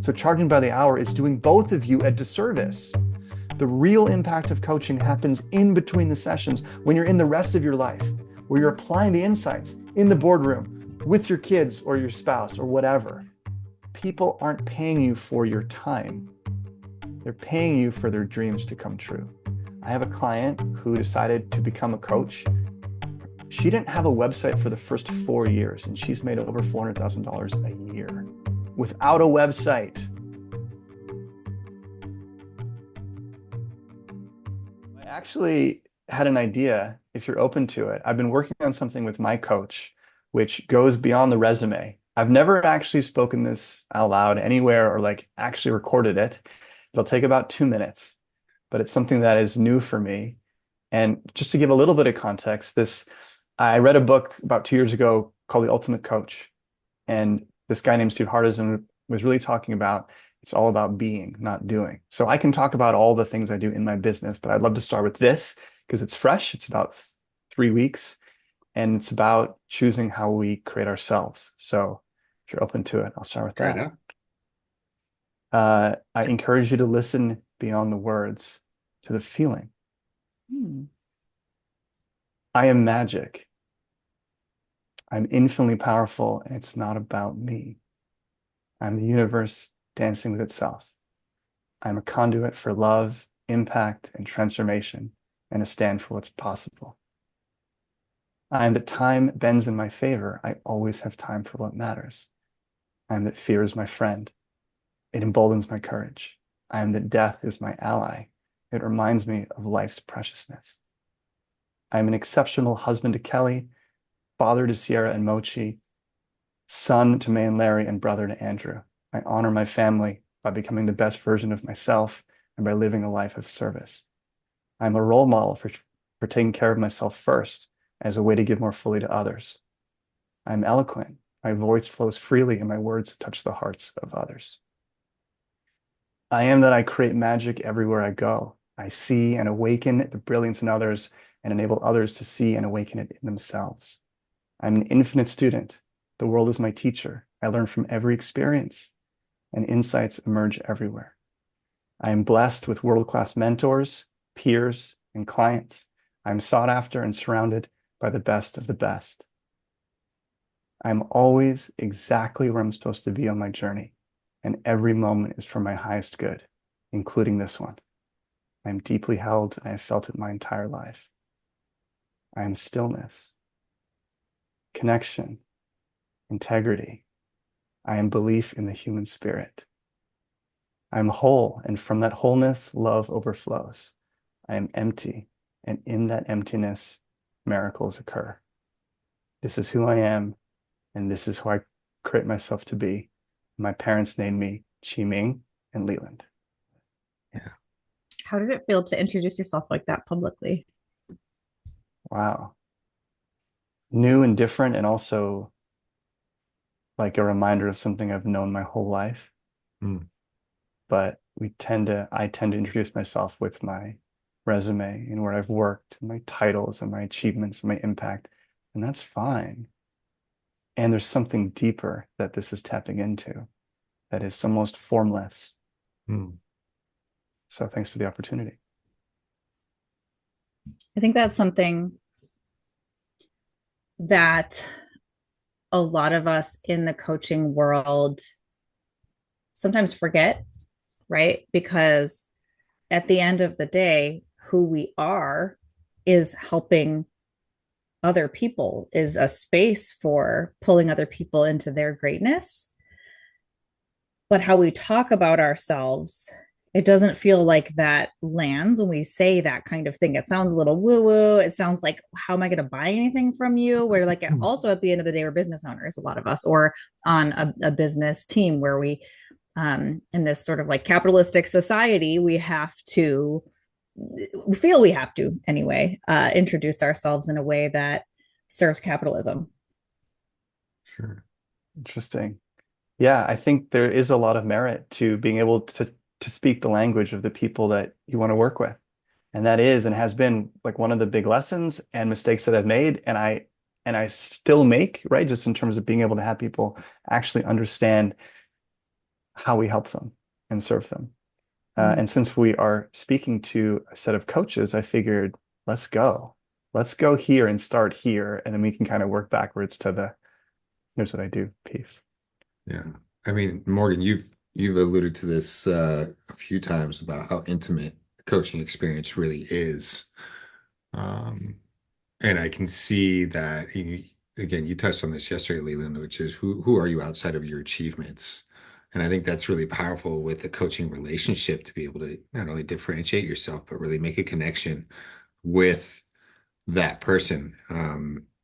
So charging by the hour is doing both of you a disservice. The real impact of coaching happens in between the sessions when you're in the rest of your life, where you're applying the insights in the boardroom with your kids or your spouse or whatever. People aren't paying you for your time. They're paying you for their dreams to come true. I have a client who decided to become a coach. She didn't have a website for the first 4 years, and she's made over $400,000 a year without a website. I actually had an idea, if you're open to it. I've been working on something with my coach, which goes beyond the resume. I've never actually spoken this out loud anywhere or like actually recorded it. It'll take about 2 minutes, but it's something that is new for me. And just to give a little bit of context, I read a book about 2 years ago called The Ultimate Coach. And this guy named Steve Hardison was really talking about it's all about being, not doing. So I can talk about all the things I do in my business, but I'd love to start with this because it's fresh. It's about 3 weeks and it's about choosing how we create ourselves. So if you're open to it, I'll start with that. I encourage you to listen beyond the words to the feeling. I am magic. I'm infinitely powerful, and it's not about me. I'm the universe dancing with itself. I'm a conduit for love, impact, and transformation, and a stand for what's possible. I am that time bends in my favor. I always have time for what matters. I am that fear is my friend. It emboldens my courage. I am that death is my ally. It reminds me of life's preciousness. I am an exceptional husband to Kelly, father to Sierra and Mochi, son to May and Larry, and brother to Andrew. I honor my family by becoming the best version of myself and by living a life of service. I'm a role model for taking care of myself first as a way to give more fully to others. I'm eloquent. My voice flows freely and my words touch the hearts of others. I am that I create magic everywhere I go. I see and awaken the brilliance in others and enable others to see and awaken it in themselves. I'm an infinite student. The world is my teacher. I learn from every experience, and insights emerge everywhere. I am blessed with world-class mentors, peers, and clients. I'm sought after and surrounded by the best of the best. I'm always exactly where I'm supposed to be on my journey, and every moment is for my highest good, including this one. I am deeply held, and I have felt it my entire life. I am stillness, connection, integrity. I am belief in the human spirit. I am whole, and from that wholeness, love overflows. I am empty, and in that emptiness, miracles occur. This is who I am, and this is who I create myself to be. My parents named me Chi Ming and Leland. Yeah. How did it feel to introduce yourself like that publicly? Wow. New and different, and also like a reminder of something I've known my whole life. But I tend to introduce myself with my resume and where I've worked, and my titles and my achievements and my impact, and that's fine. And there's something deeper that this is tapping into that is almost formless. So thanks for the opportunity. I think that's something that a lot of us in the coaching world sometimes forget, right? Because at the end of the day, who we are is helping other people, is a space for pulling other people into their greatness. But how we talk about ourselves, it doesn't feel like that lands when we say that kind of thing. It sounds a little woo woo. It sounds like, how am I going to buy anything from you? We're like, also at the end of the day, we're business owners, a lot of us, or on a business team where we, in this sort of like capitalistic society, we feel we have to anyway, introduce ourselves in a way that serves capitalism. Sure. Interesting. Yeah, I think there is a lot of merit to being able to speak the language of the people that you want to work with. And that is and has been like one of the big lessons and mistakes that I've made and I still make, right? Just in terms of being able to have people actually understand how we help them and serve them. Mm. And since we are speaking to a set of coaches, I figured, let's go. Let's go here and start here. And then we can kind of work backwards to the here's what I do piece. Yeah. I mean, Morgan, you've alluded to this a few times about how intimate coaching experience really is. Um, and I can see that again, you touched on this yesterday, Leland, which is who are you outside of your achievements? And I think that's really powerful with the coaching relationship to be able to not only differentiate yourself, but really make a connection with that person.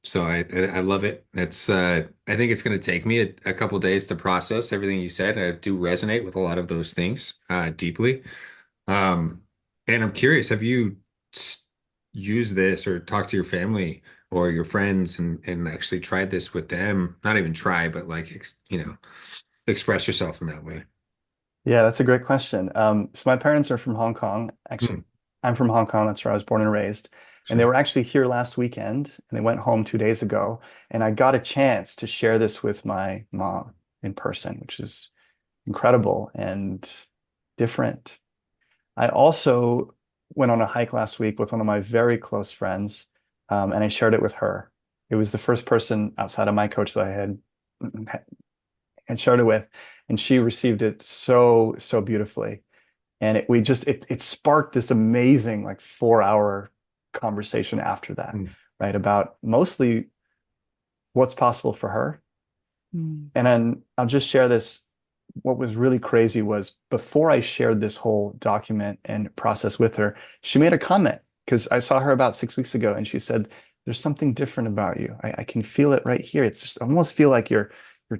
So I love it. That's I think it's going to take me a couple days to process everything you said. I do resonate with a lot of those things deeply. Um, and I'm curious, have you used this or talked to your family or your friends and actually tried this with them? Not even try, but like express yourself in that way. Yeah, that's a great question. So my parents are from Hong Kong. Actually, Hmm, I'm from Hong Kong. That's where I was born and raised. And they sure. were actually here last weekend and they went home 2 days ago. And I got a chance to share this with my mom in person, which is incredible and different. I also went on a hike last week with one of my very close friends, and I shared it with her. It was the first person outside of my coach that I had shared it with, and she received it so, so beautifully. And it sparked this amazing like 4 hour conversation after that, Hmm, right? About mostly what's possible for her. Mm. And then I'll just share this. What was really crazy was before I shared this whole document and process with her, she made a comment because I saw her about 6 weeks ago and she said, there's something different about you. I can feel it right here. It's just I almost feel like your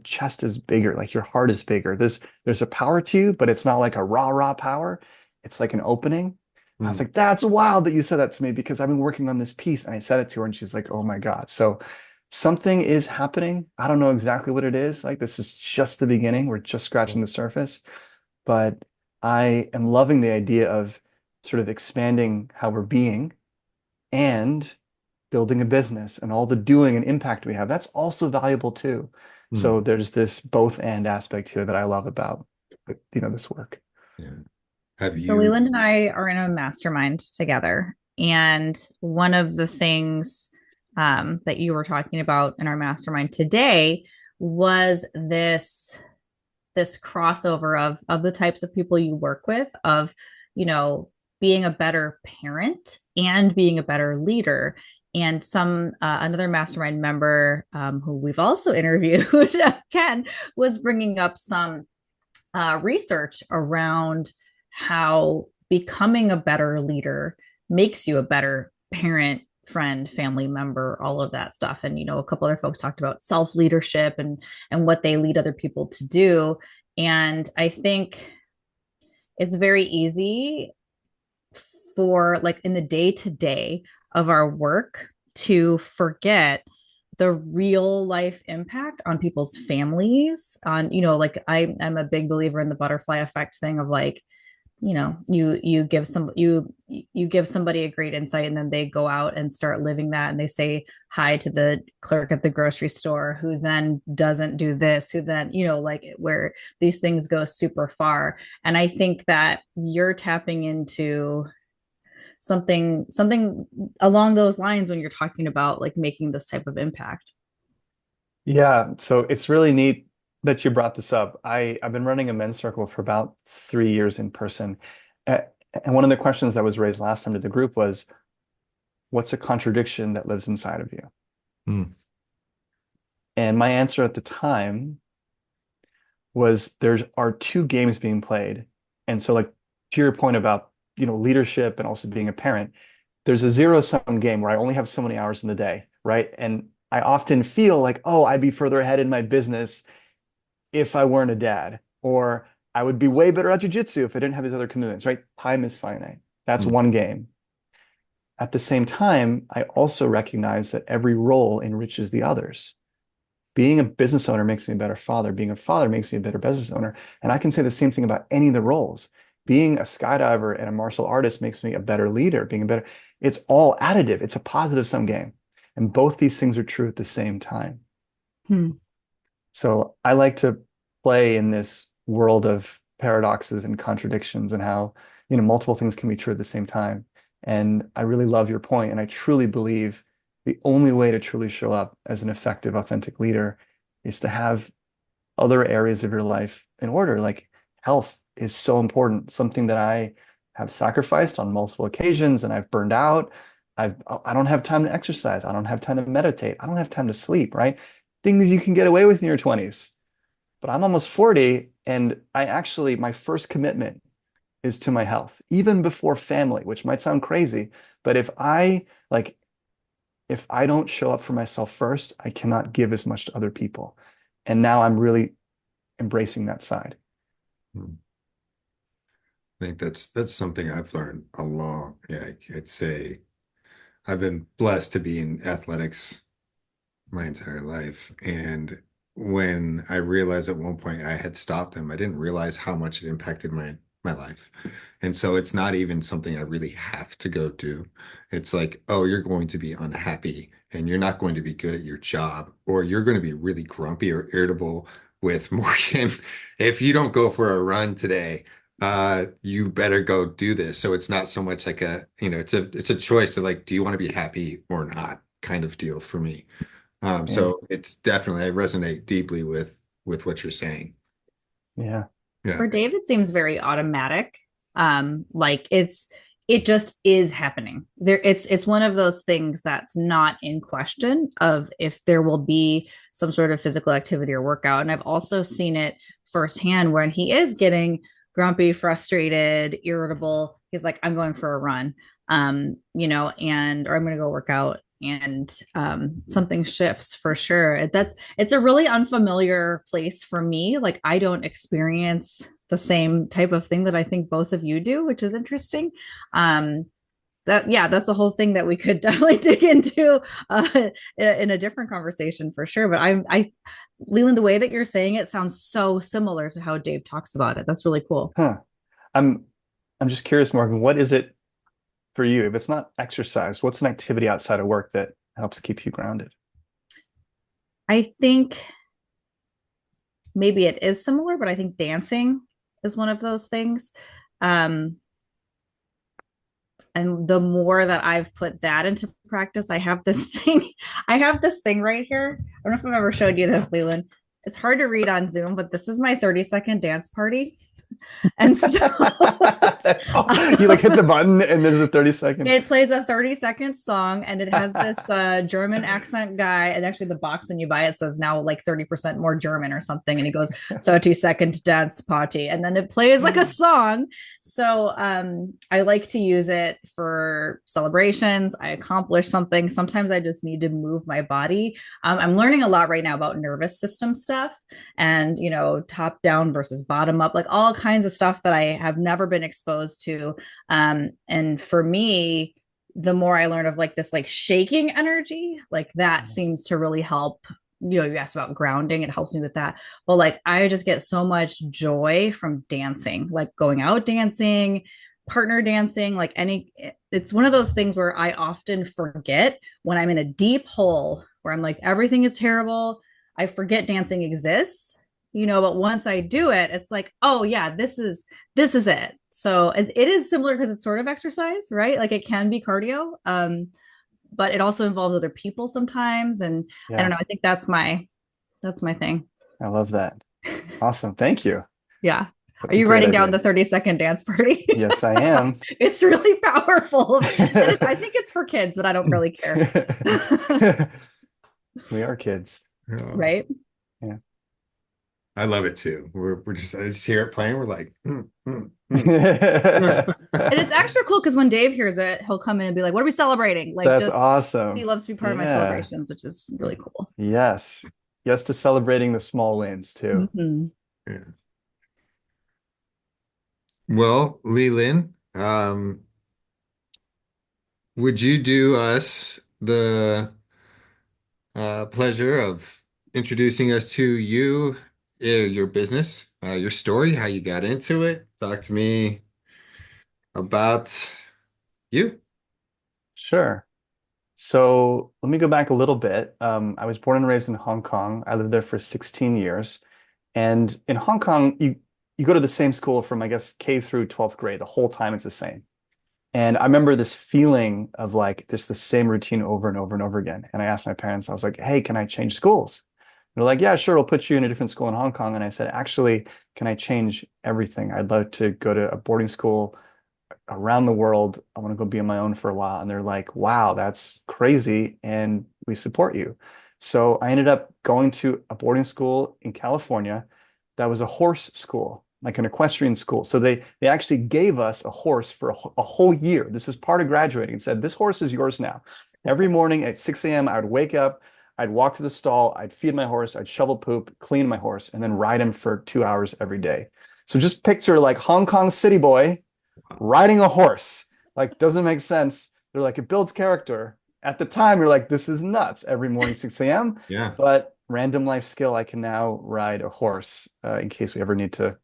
chest is bigger, like your heart is bigger. There's a power to you, but it's not like a rah-rah power. It's like an opening. I was hmm, like, that's wild that you said that to me because I've been working on this piece. And I said it to her and she's like, oh my God. So something is happening. I don't know exactly what it is. Like this is just the beginning. We're just scratching the surface, but I am loving the idea of sort of expanding how we're being and building a business and all the doing and impact we have. That's also valuable too. hmm, So there's this both and aspect here that I love about, this work. yeah. Have So you? Leland and I are in a mastermind together. And one of the things that you were talking about in our mastermind today was this crossover of the types of people you work with, of, you know, being a better parent and being a better leader. And some another mastermind member who we've also interviewed, Ken, was bringing up some research around how becoming a better leader makes you a better parent, friend, family member, all of that stuff. And a couple other folks talked about self leadership and what they lead other people to do. And I think it's very easy for, like, in the day to day of our work, to forget the real life impact on people's families, on, like, I'm a big believer in the butterfly effect thing of, like, you give you give somebody a great insight, and then they go out and start living that, and they say hi to the clerk at the grocery store, who then doesn't do this, who then, like, where these things go super far. And I think that you're tapping into something along those lines when you're talking about, like, making this type of impact. Yeah, so it's really neat that you brought this up. I've been running a men's circle for about 3 years in person. And one of the questions that was raised last time to the group was, what's a contradiction that lives inside of you? Hmm, And my answer at the time was there are two games being played. And so, like, to your point about, leadership and also being a parent, there's a zero-sum game where I only have so many hours in the day, right? And I often feel like, oh, I'd be further ahead in my business if I weren't a dad, or I would be way better at jujitsu if I didn't have these other commitments, right? Time is finite. That's hmm, one game. At the same time, I also recognize that every role enriches the others. Being a business owner makes me a better father. Being a father makes me a better business owner. And I can say the same thing about any of the roles. Being a skydiver and a martial artist makes me a better leader. It's all additive. It's a positive sum game. And both these things are true at the same time. Hmm. So I like to play in this world of paradoxes and contradictions and how, multiple things can be true at the same time. And I really love your point, and I truly believe the only way to truly show up as an effective, authentic leader is to have other areas of your life in order. Like health is so important, something that I have sacrificed on multiple occasions and I've burned out. I don't have time to exercise. I don't have time to meditate. I don't have time to sleep, right? Things you can get away with in your 20s. But I'm almost 40 and my first commitment is to my health, even before family, which might sound crazy, but if I don't show up for myself first, I cannot give as much to other people. And now I'm really embracing that side. Hmm. I think that's something I've learned a lot. Yeah, I'd say I've been blessed to be in athletics my entire life. And when I realized at one point I had stopped them, I didn't realize how much it impacted my life. And so it's not even something I really have to go do. It's like, oh, you're going to be unhappy and you're not going to be good at your job, or you're going to be really grumpy or irritable with Morgan if you don't go for a run today. You better go do this. So it's not so much like it's a choice of like, do you want to be happy or not kind of deal for me. Yeah. So it's definitely, I resonate deeply with what you're saying. Yeah. Yeah. For Dave, it seems very automatic. Like it just is happening. It's one of those things that's not in question of if there will be some sort of physical activity or workout. And I've also seen it firsthand when he is getting grumpy, frustrated, irritable. He's like, I'm going for a run. And or I'm gonna go work out, and something shifts for sure. It's a really unfamiliar place for me. Like I don't experience the same type of thing that I think both of you do, which is interesting. um that's a whole thing that we could definitely dig into in a different conversation for sure. But I Leland, the way that you're saying it sounds so similar to how Dave talks about it. That's really cool. Huh. I'm I'm just curious, Morgan, what is it for you? If it's not exercise, what's an activity outside of work that helps keep you grounded? I think maybe it is similar, but I think dancing is one of those things. Um, and the more that I've put that into practice, I have this thing right here. I don't know if I've ever showed you this, Leland. It's hard to read on Zoom, but this is my 30-second dance party. And so That's all. You like hit the button and there's a 30-second. it plays a 30-second song, and it has this German accent guy. And actually, the box when you buy it says now like 30% more German or something. And he goes, 30-second dance party. And then it plays like a song. So I like to use it for celebrations. I accomplish something. Sometimes I just need to move my body. I'm learning a lot right now about nervous system stuff and, top down versus bottom up, like all kinds of stuff that I have never been exposed to. And for me, the more I learn of like this like shaking energy, like that seems to really help. You asked about grounding, it helps me with that. But like I just get so much joy from dancing, like going out dancing, partner dancing, like it's one of those things where I often forget when I'm in a deep hole where I'm like everything is terrible. I forget dancing exists, but once I do it, it's like, oh yeah, this is it. So it is similar because it's sort of exercise, right? Like it can be cardio, but it also involves other people sometimes. And I don't Yeah, know. I think that's my thing. I love that. Awesome. Thank you. Yeah. Are That's a you great writing down idea. the 30-second dance party? Yes, I am. It's really powerful. And I think it's for kids, but I don't really care. We are kids. Oh, Right. Yeah. I love it too. I just hear it playing. We're like, And it's extra cool because when Dave hears it, he'll come in and be like, what are we celebrating? Like That's just he awesome. loves to be part of my Yeah. celebrations, which is really cool. Yes. Yes to celebrating the small wins too. Mhm. Yeah. Well, Leland, would you do us the pleasure of introducing us to you, your business, your story, how you got into it? Talk to me about you. Sure. So let me go back a little bit. I was born and raised in Hong Kong. I lived there for 16 years. And in Hong Kong, you go to the same school from, I guess, K through 12th grade. The whole time it's the same. And I remember this feeling of like just the same routine over and over and over again. And I asked my parents, I was like, hey, can I change schools? They're like, yeah, sure, we'll put you in a different school in Hong Kong. And I said, actually, can I change everything? I'd love to go to a boarding school around the world. I want to go be on my own for a while. And they're like, wow, that's crazy. And we support you. So I ended up going to a boarding school in California that was a horse school, like an equestrian school. So they actually gave us a horse for a whole year. This is part of graduating and said, this horse is yours now. Every morning at 6 a.m., I would wake up, I'd walk to the stall, I'd feed my horse, I'd shovel poop, clean my horse, and then ride him for 2 hours every day. So just picture like Hong Kong city boy riding a horse. Like, doesn't make sense. They're like, it builds character. At the time, you're like, this is nuts. Every morning, 6 a.m. Yeah. But random life skill, I can now ride a horse in case we ever need to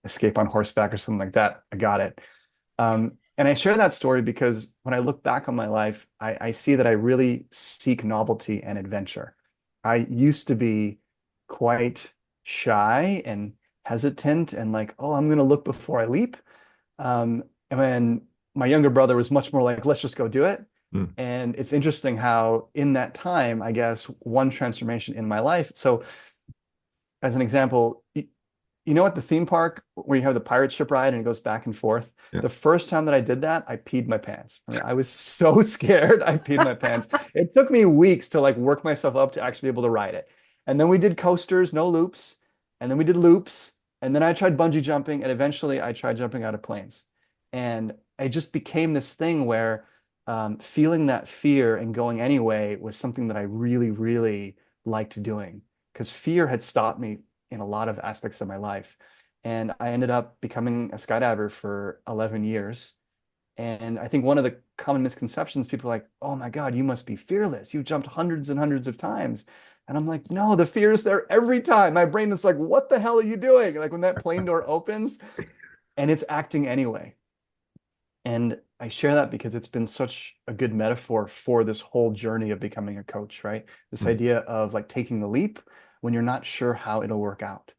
escape on horseback or something like that. I got it. And I share that story because when I look back on my life, I see that I really seek novelty and adventure. I used to be quite shy and hesitant and like, oh, I'm going to look before I leap. And then my younger brother was much more like, let's just go do it. Mm. And it's interesting how in that time, I guess, one transformation in my life. So as an example, you know, at the theme park where you have the pirate ship ride and it goes back and forth. Yeah. The first time that I did that, I peed my pants. I mean, I was so scared. I peed my pants. It took me weeks to like work myself up to actually be able to ride it. And then we did coasters, no loops. And then we did loops. And then I tried bungee jumping. And eventually I tried jumping out of planes. And it just became this thing where feeling that fear and going anyway was something that I really, really liked doing because fear had stopped me in a lot of aspects of my life. And I ended up becoming a skydiver for 11 years. And I think one of the common misconceptions, people are like, oh my God, you must be fearless. You jumped hundreds and hundreds of times. And I'm like, no, the fear is there every time. My brain is like, what the hell are you doing? Like when that plane door opens and it's acting anyway. And I share that because it's been such a good metaphor for this whole journey of becoming a coach, right? This Mm. idea of like taking the leap when you're not sure how it'll work out.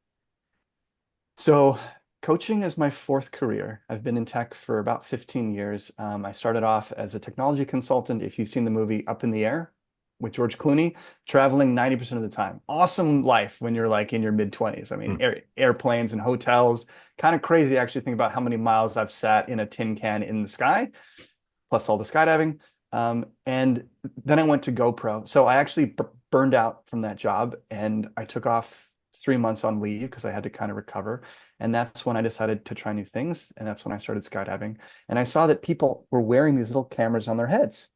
So coaching is my fourth career. I've been in tech for about 15 years. I started off as a technology consultant. If you've seen the movie Up in the Air with George Clooney, traveling 90% of the time. Awesome life when you're like in your mid 20s. I mean, Mm. airplanes and hotels, kind of crazy actually think about how many miles I've sat in a tin can in the sky, plus all the skydiving. And then I went to GoPro. So I actually burned out from that job and I took off 3 months on leave because I had to kind of recover. And that's when I decided to try new things. And that's when I started skydiving. And I saw that people were wearing these little cameras on their heads.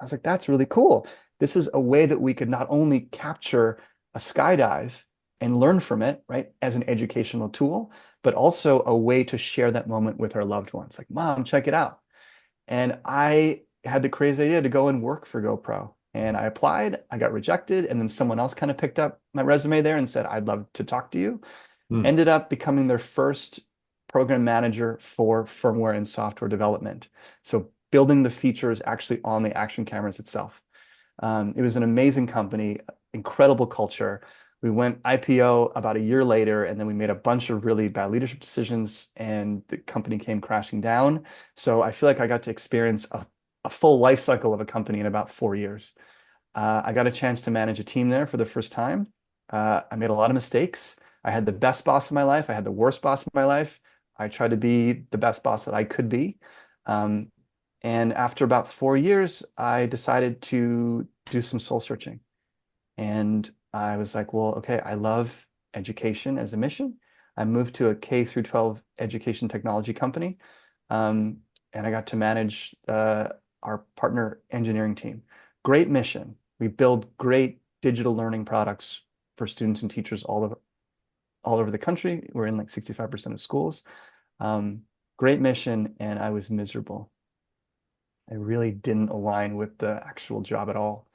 I was like, that's really cool. This is a way that we could not only capture a skydive and learn from it, right, as an educational tool, but also a way to share that moment with our loved ones. Like, Mom, check it out. And I had the crazy idea to go and work for GoPro. And I applied, I got rejected, and then someone else kind of picked up my resume there and said, I'd love to talk to you. Mm. Ended up becoming their first program manager for firmware and software development. So building the features actually on the action cameras itself. It was an amazing company, incredible culture. We went IPO about a year later, and then we made a bunch of really bad leadership decisions, and the company came crashing down. So I feel like I got to experience a full life cycle of a company in about 4 years. I got a chance to manage a team there for the first time. I made a lot of mistakes. I had the best boss of my life. I had the worst boss of my life. I tried to be the best boss that I could be. Um, and after about 4 years, I decided to do some soul searching. And I was like, well, okay, I love education as a mission. I moved to a K through 12 education technology company. And I got to manage our partner engineering team. Great mission. We build great digital learning products for students and teachers all over the country. We're in like 65% of schools. Great mission, and I was miserable. I really didn't align with the actual job at all.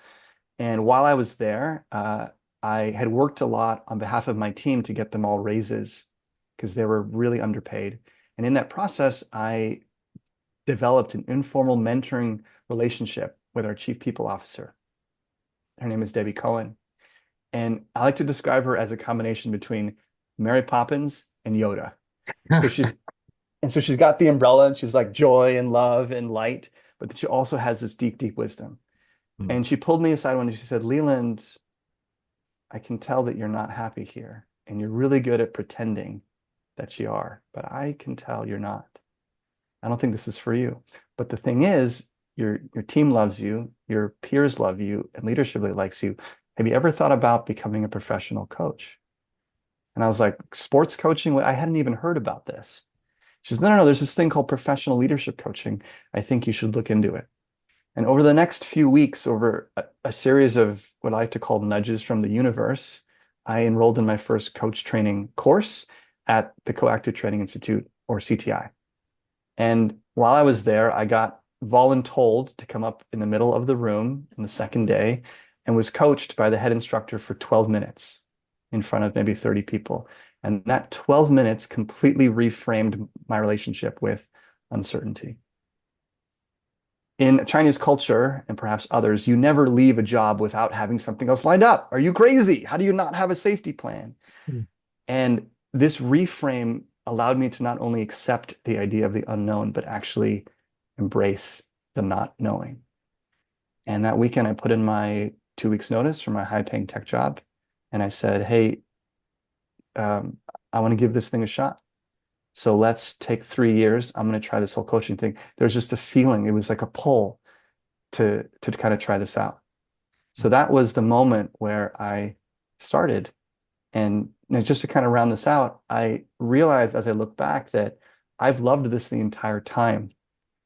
And while I was there, I had worked a lot on behalf of my team to get them all raises because they were really underpaid. And in that process, I developed an informal mentoring relationship with our chief people officer. Her name is Debbie Cohen. And I like to describe her as a combination between Mary Poppins and Yoda. So she's got the umbrella and she's like joy and love and light, but then she also has this deep, deep wisdom. Hmm. And she pulled me aside one day. She said, Leland, I can tell that you're not happy here, and you're really good at pretending that you are, but I can tell you're not. I don't think this is for you. But the thing is, your team loves you, your peers love you, and leadership really likes you. Have you ever thought about becoming a professional coach? And I was like, sports coaching? I hadn't even heard about this. She says, no, no, no, there's this thing called professional leadership coaching. I think you should look into it. And over the next few weeks, over a series of what I like to call nudges from the universe, I enrolled in my first coach training course at the Coactive Training Institute, or CTI. And while I was there, I got voluntold to come up in the middle of the room on the second day and was coached by the head instructor for 12 minutes in front of maybe 30 people. And that 12 minutes completely reframed my relationship with uncertainty. In Chinese culture, and perhaps others, you never leave a job without having something else lined up. Are you crazy? How do you not have a safety plan? Hmm. And this reframe allowed me to not only accept the idea of the unknown, but actually embrace the not knowing. And that weekend, I put in my 2 weeks notice for my high paying tech job. And I said, hey, um, I want to give this thing a shot. So let's take 3 years. I'm going to try this whole coaching thing. There's just a feeling. It was like a pull to kind of try this out. So that was the moment where I started. And just to kind of round this out, I realized as I look back that I've loved this the entire time.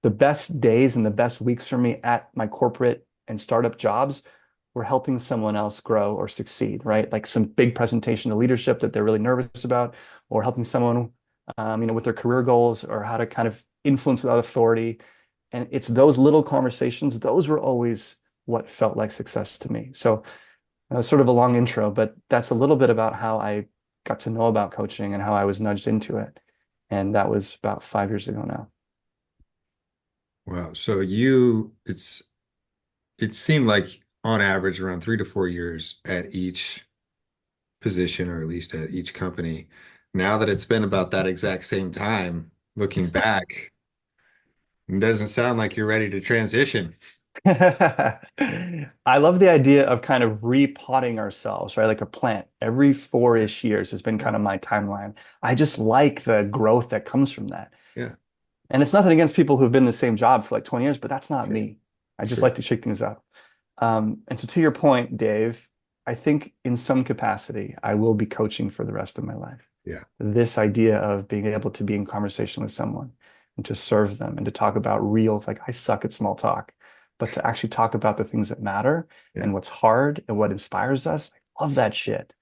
The best days and the best weeks for me at my corporate and startup jobs were helping someone else grow or succeed, right? Like some big presentation to leadership that they're really nervous about, or helping someone, with their career goals or how to kind of influence without authority. And it's those little conversations, those were always what felt like success to me. So that was sort of a long intro, but that's a little bit about how I got to know about coaching and how I was nudged into it. And that was about 5 years ago now. Wow. So it seemed like on average around 3 to 4 years at each position, or at least at each company. Now that it's been about that exact same time, looking back, it doesn't sound like you're ready to transition. I love the idea of kind of repotting ourselves, right? Like a plant. Every four-ish years has been Yeah. kind of my timeline. I just like the growth that comes from that. Yeah. And it's nothing against people who've been in the same job for like 20 years, but that's not Sure. me. I just Sure. like to shake things up. And so to your point, Dave, I think in some capacity, I will be coaching for the rest of my life. Yeah. This idea of being able to be in conversation with someone and to serve them and to talk about real, like I suck at small talk, but to actually talk about the things that matter Yeah. and what's hard and what inspires us. I love that shit.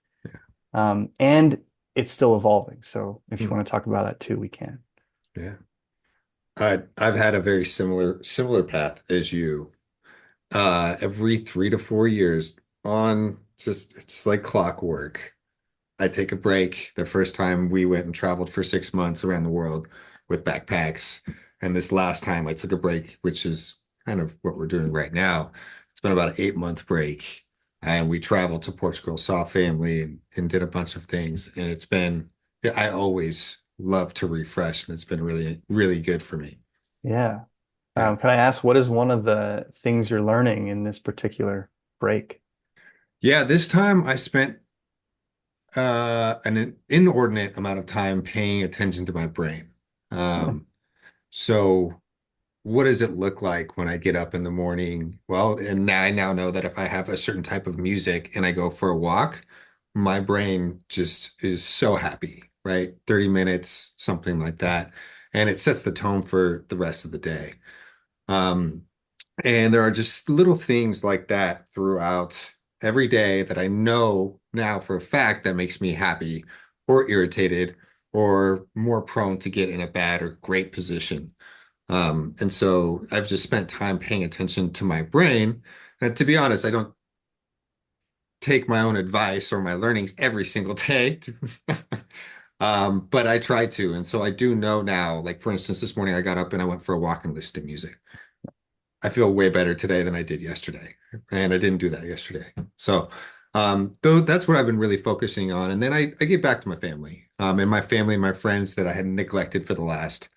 Yeah. And it's still evolving. So if you Hmm. want to talk about that too, we can. Yeah. I've had a very similar path as you. Every 3 to 4 years on just it's like clockwork. I take a break. The first time we went and traveled for 6 months around the world with backpacks. And this last time I took a break, which is kind of what we're doing right now. It's been about an 8 month break. And we traveled to Portugal, saw family, and did a bunch of things. And I always love to refresh, and it's been really, really good for me. Yeah. Yeah. Can I ask, what is one of the things you're learning in this particular break? Yeah, this time I spent an inordinate amount of time paying attention to my brain. Hmm. So what does it look like when I get up in the morning? Well, and I now know that if I have a certain type of music and I go for a walk, my brain just is so happy, right? 30 minutes, something like that. And it sets the tone for the rest of the day. Um, and there are just little things like that throughout every day that I know now for a fact that makes me happy or irritated or more prone to get in a bad or great position. And so I've just spent time paying attention to my brain. And to be honest, I don't take my own advice or my learnings every single day. But I try to. And so I do know now, like for instance, this morning I got up and I went for a walk and listened to music. I feel way better today than I did yesterday. And I didn't do that yesterday. So though that's what I've been really focusing on. And then I get back to my family. and my family, my friends that I had neglected for the last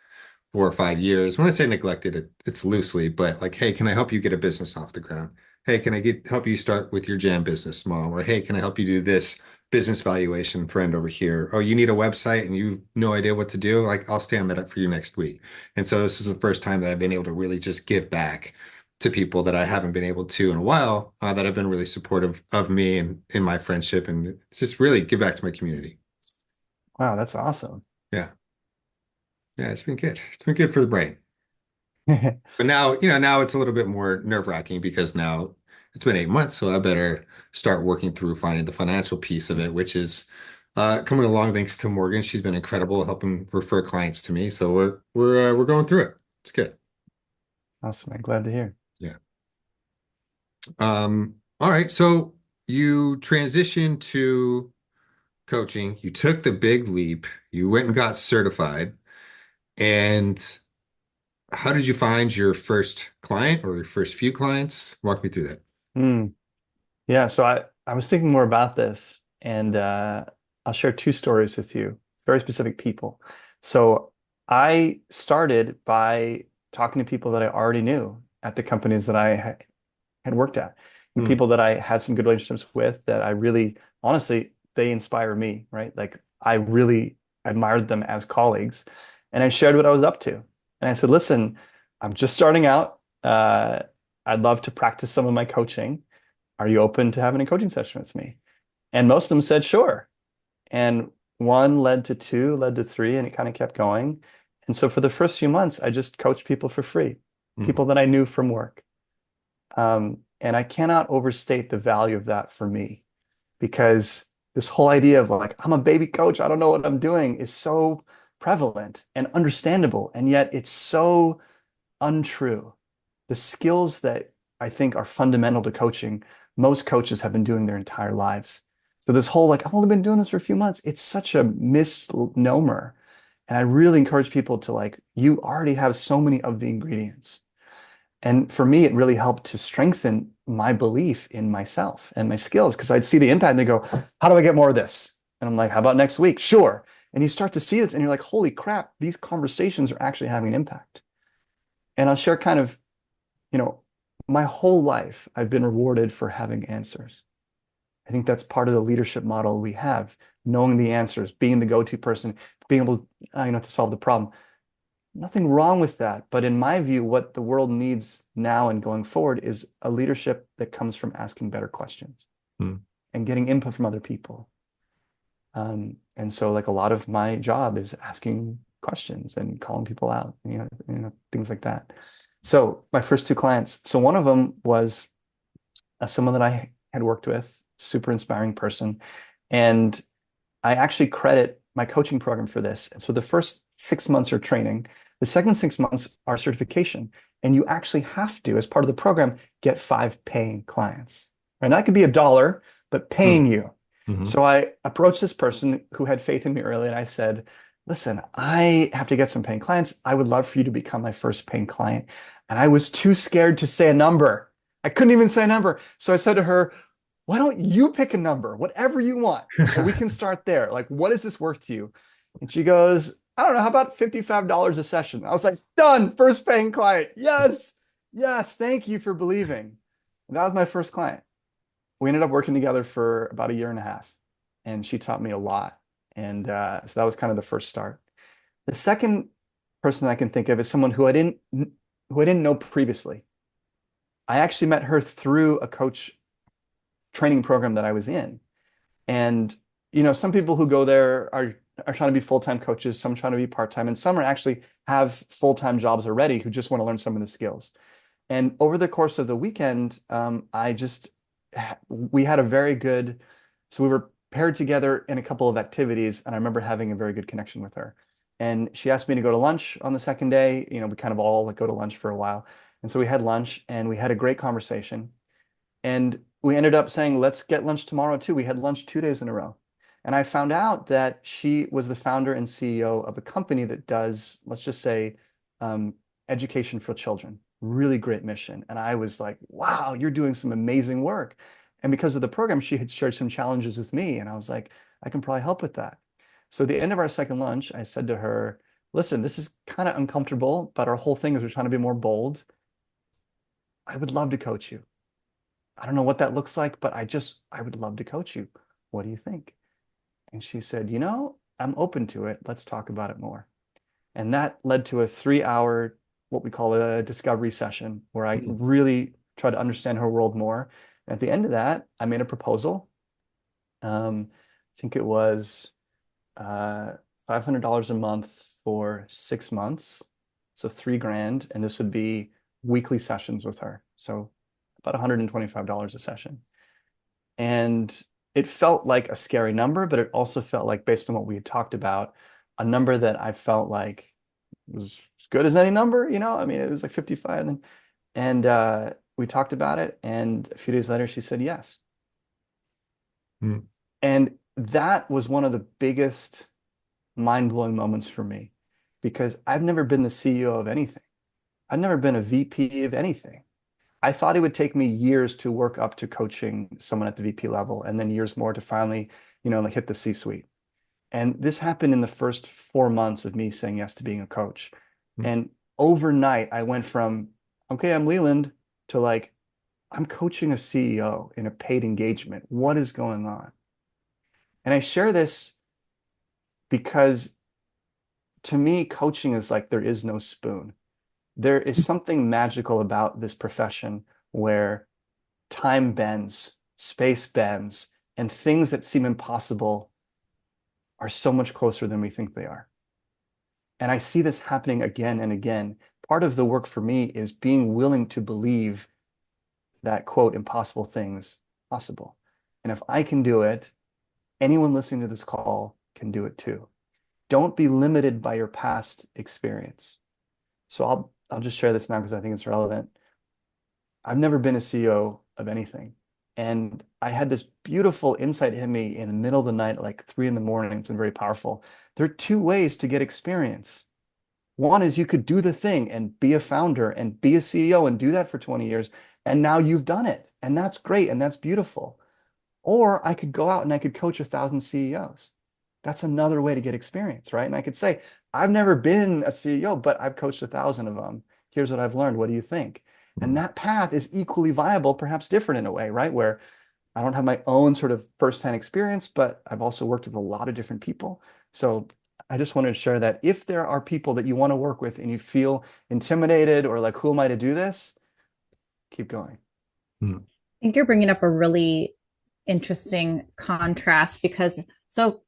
4 or 5 years. When I say neglected, it's loosely, but like, hey, can I help you get a business off the ground? Hey, can I get help you start with your jam business, mom? Or hey, can I help you do this business valuation, friend over here? Oh, you need a website and you have no idea what to do? Like, I'll stand that up for you next week. And so this is the first time that I've been able to really just give back to people that I haven't been able to in a while, that have been really supportive of me and in my friendship, and just really give back to my community. Wow, that's awesome. Yeah. Yeah, it's been good. It's been good for the brain. But now, now it's a little bit more nerve-wracking because now it's been 8 months, so I better start working through finding the financial piece of it, which is coming along thanks to Morgan. She's been incredible helping refer clients to me. So we're going through it. It's good. Awesome. I'm glad to hear. Yeah. All right. So you transitioned to coaching. You took the big leap. You went and got certified. And how did you find your first client or your first few clients? Walk me through that. Mm. Yeah, so I was thinking more about this, and I'll share two stories with you, very specific people. So I started by talking to people that I already knew at the companies that I had worked at, and Hmm. people that I had some good relationships with that I really, honestly, they inspire me, right? Like I really admired them as colleagues, and I shared what I was up to. And I said, listen, I'm just starting out. I'd love to practice some of my coaching. Are you open to having a coaching session with me? And most of them said, sure. And one led to two, led to three, and it kind of kept going. And so for the first few months, I just coached people for free, Hmm. people that I knew from work. And I cannot overstate the value of that for me because this whole idea of like, I'm a baby coach, I don't know what I'm doing is so prevalent and understandable. And yet it's so untrue. The skills that I think are fundamental to coaching, most coaches have been doing their entire lives. So this whole like, I've only been doing this for a few months, it's such a misnomer. And I really encourage people to like, you already have so many of the ingredients. And for me, it really helped to strengthen my belief in myself and my skills because I'd see the impact and they go, how do I get more of this? And I'm like, how about next week? Sure. And you start to see this and you're like, holy crap, these conversations are actually having an impact. And I'll share kind of, you know, my whole life, I've been rewarded for having answers. I think that's part of the leadership model we have, knowing the answers, being the go-to person, being able, to solve the problem. Nothing wrong with that. But in my view, what the world needs now and going forward is a leadership that comes from asking better questions Hmm. and getting input from other people. And so like a lot of my job is asking questions and calling people out, things like that. So my first two clients, so one of them was someone that I had worked with, super inspiring person. And I actually credit my coaching program for this. And so the first 6 months are training. The second 6 months are certification. And you actually have to, as part of the program, get five paying clients. Right? And that could be $1, but Hmm. paying you. Hmm. So I approached this person who had faith in me early, and I said, listen, I have to get some paying clients. I would love for you to become my first paying client. And I was too scared to say a number. I couldn't even say a number. So I said to her, why don't you pick a number, whatever you want, and we can start there. Like, what is this worth to you? And she goes, I don't know, how about $55 a session? I was like, done, first paying client. Yes, yes, thank you for believing. And that was my first client. We ended up working together for about a year and a half, and she taught me a lot. And so that was kind of the first start. The second person I can think of is someone who I didn't know previously. I actually met her through a coach training program that I was in. And some people who go there are trying to be full-time coaches, some trying to be part-time, and some are actually have full-time jobs already who just want to learn some of the skills. And over the course of the weekend, we had a very good, so we were paired together in a couple of activities, and I remember having a very good connection with her. And she asked me to go to lunch on the second day. We kind of all like go to lunch for a while. And so we had lunch and we had a great conversation. And we ended up saying, let's get lunch tomorrow too. We had lunch 2 days in a row. And I found out that she was the founder and CEO of a company that does, let's just say, um, education for children. Really great mission. And I was like, wow, you're doing some amazing work. And because of the program, she had shared some challenges with me. And I was like, I can probably help with that. So at the end of our second lunch, I said to her, listen, this is kind of uncomfortable, but our whole thing is we're trying to be more bold. I would love to coach you. I don't know what that looks like, but I would love to coach you. What do you think? And she said, I'm open to it. Let's talk about it more. And that led to a 3 hour, what we call a discovery session, where I Mm. really tried to understand her world more. And at the end of that, I made a proposal. I think it was uh, $500 a month for 6 months. So 3 grand. And this would be weekly sessions with her. So about $125 a session. And it felt like a scary number, but it also felt like, based on what we had talked about, a number that I felt like was as good as any number, I mean, it was like 55. And we talked about it. And a few days later, she said yes. Mm. And that was one of the biggest mind-blowing moments for me because I've never been the CEO of anything. I've never been a VP of anything. I thought it would take me years to work up to coaching someone at the VP level and then years more to finally, like hit the C-suite. And this happened in the first 4 months of me saying yes to being a coach. Mm. And overnight, I went from, okay, I'm Leland, to like, I'm coaching a CEO in a paid engagement. What is going on? And I share this because to me, coaching is like there is no spoon. There is something magical about this profession where time bends, space bends, and things that seem impossible are so much closer than we think they are. And I see this happening again and again. Part of the work for me is being willing to believe that, quote, impossible things possible. And if I can do it, anyone listening to this call can do it too. Don't be limited by your past experience. So I'll just share this now because I think it's relevant. I've never been a CEO of anything. And I had this beautiful insight hit me in the middle of the night, like 3 in the morning. It's been very powerful. There are two ways to get experience. One is you could do the thing and be a founder and be a CEO and do that for 20 years. And now you've done it. And that's great. And that's beautiful. Or I could go out and I could coach 1,000 CEOs. That's another way to get experience, right? And I could say, I've never been a CEO, but I've coached 1,000 of them. Here's what I've learned. What do you think? And Mm. that path is equally viable, perhaps different in a way, right? Where I don't have my own sort of firsthand experience, but I've also worked with a lot of different people. So I just wanted to share that if there are people that you want to work with and you feel intimidated or like, who am I to do this? Keep going. Mm. I think you're bringing up a really interesting contrast because so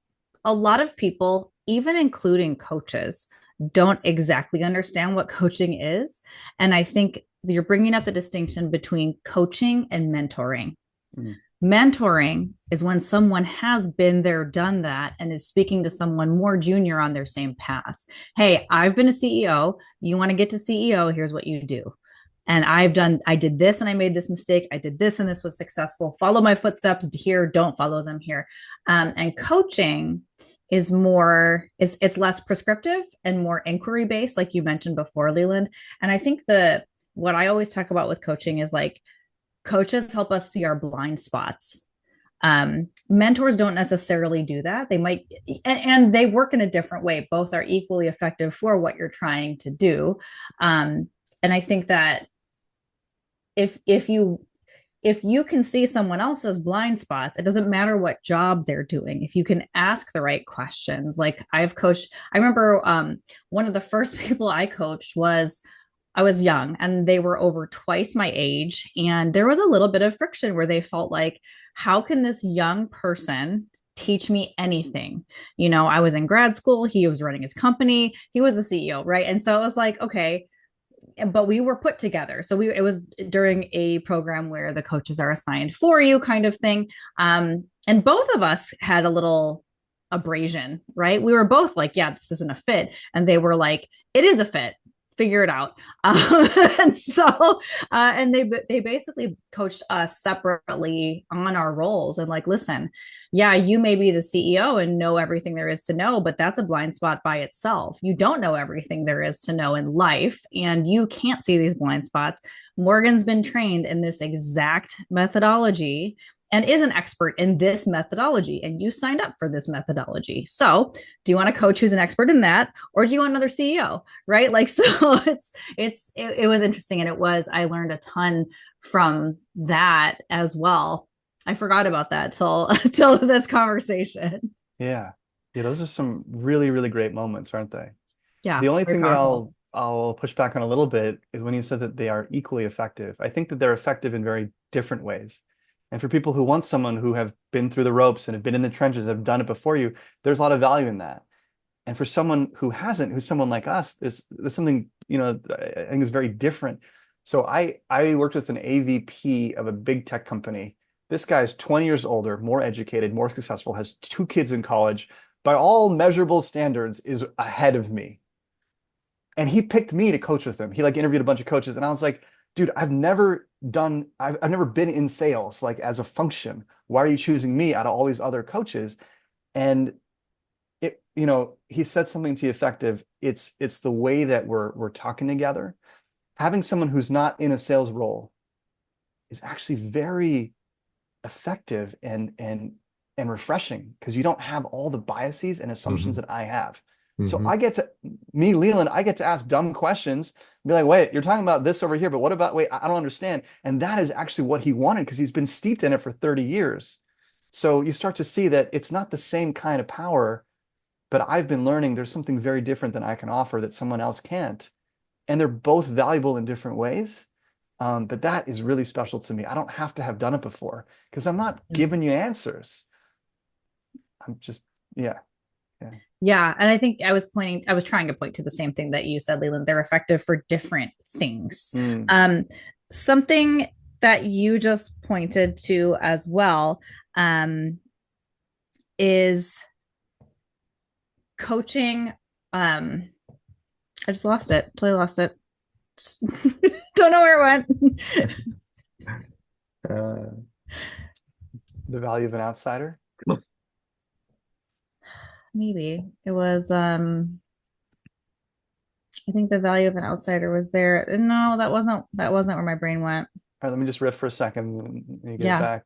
a lot of people, even including coaches, don't exactly understand what coaching is. And I think you're bringing up the distinction between coaching and mentoring. Mm. Mentoring is when someone has been there, done that, and is speaking to someone more junior on their same path. Hey, I've been a CEO. You want to get to CEO? Here's what you do. And I did this and I made this mistake. I did this and this was successful. Follow my footsteps here. Don't follow them here. And coaching is it's less prescriptive and more inquiry based, like you mentioned before, Leland. And I think what I always talk about with coaching is like, coaches help us see our blind spots. Mentors don't necessarily do that. They might, and they work in a different way. Both are equally effective for what you're trying to do. And I think that if you can see someone else's blind spots, it doesn't matter what job they're doing. If you can ask the right questions, like I've coached, I remember one of the first people I coached was I was young and they were over twice my age. And there was a little bit of friction where they felt like, how can this young person teach me anything? I was in grad school, he was running his company, he was a CEO, right? And so it was like, okay, but we were put together. So it was during a program where the coaches are assigned for you kind of thing. And both of us had a little abrasion, right? We were both like, yeah, this isn't a fit. And they were like, it is a fit, figure it out. And so and they basically coached us separately on our roles and like, listen, yeah, you may be the CEO and know everything there is to know, but that's a blind spot by itself. You don't know everything there is to know in life, and you can't see these blind spots. Morgan's been trained in this exact methodology, and is an expert in this methodology, and you signed up for this methodology. So do you want a coach who's an expert in that, or do you want another CEO? Right. Like, so it was interesting. And I learned a ton from that as well. I forgot about that till this conversation. Yeah. Yeah, those are some really, really great moments, aren't they? Yeah, The only very thing that powerful. I'll push back on a little bit is when you said that they are equally effective. I think that they're effective in very different ways. And for people who want someone who have been through the ropes and have been in the trenches, have done it before you, there's a lot of value in that. And for someone who hasn't, who's someone like us, there's something, I think is very different. So I worked with an AVP of a big tech company. This guy's 20 years older, more educated, more successful, has two kids in college, by all measurable standards, is ahead of me. And he picked me to coach with him. He like interviewed a bunch of coaches, and I was like, dude, I've never been in sales like as a function. Why are you choosing me out of all these other coaches? And he said something to the effect of, it's the way that we're talking together. Having someone who's not in a sales role is actually very effective and refreshing, because you don't have all the biases and assumptions Hmm. that I have. So Hmm. Leland, I get to ask dumb questions, be like, wait, you're talking about this over here, but what about, wait, I don't understand. And that is actually what he wanted, because he's been steeped in it for 30 years. So you start to see that it's not the same kind of power, but I've been learning there's something very different that I can offer that someone else can't. And they're both valuable in different ways. But that is really special to me. I don't have to have done it before, because I'm not giving you answers. I'm just, yeah, yeah. Yeah. And I think I was trying to point to the same thing that you said, Leland. They're effective for different things. Mm. Um, Something that you just pointed to as well, is coaching. I just lost it. Totally lost it. Don't know where it went. Uh, the value of an outsider. Maybe it was I think the value of an outsider was there. No, that wasn't where my brain went. All right, let me just riff for a second and you get it Yeah. back.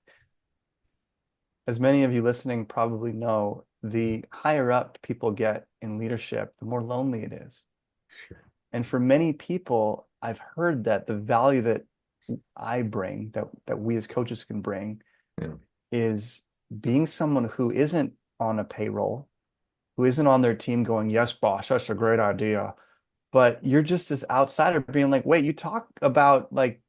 As many of you listening probably know, the higher up people get in leadership, the more lonely it is. And for many people, I've heard that the value that I bring, that we as coaches can bring, Yeah. is being someone who isn't on a payroll, who isn't on their team going, yes, boss, that's a great idea. But you're just this outsider being like, wait, you talk about like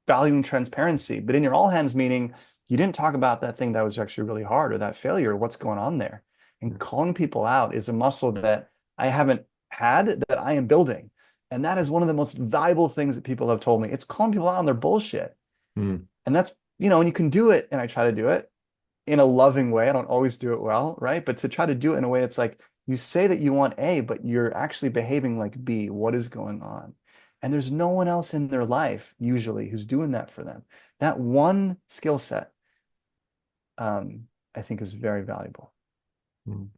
valuing transparency, but in your all hands meeting, you didn't talk about that thing that was actually really hard, or that failure, what's going on there. And calling people out is a muscle that I haven't had, that I am building. And that is one of the most valuable things that people have told me. It's calling people out on their bullshit. Mm. And that's, and you can do it. And I try to do it in a loving way. I don't always do it well, right? But to try to do it in a way that's like, you say that you want A, but you're actually behaving like B. What is going on? And there's no one else in their life usually who's doing that for them. That one skill set, I think, is very valuable. Mm.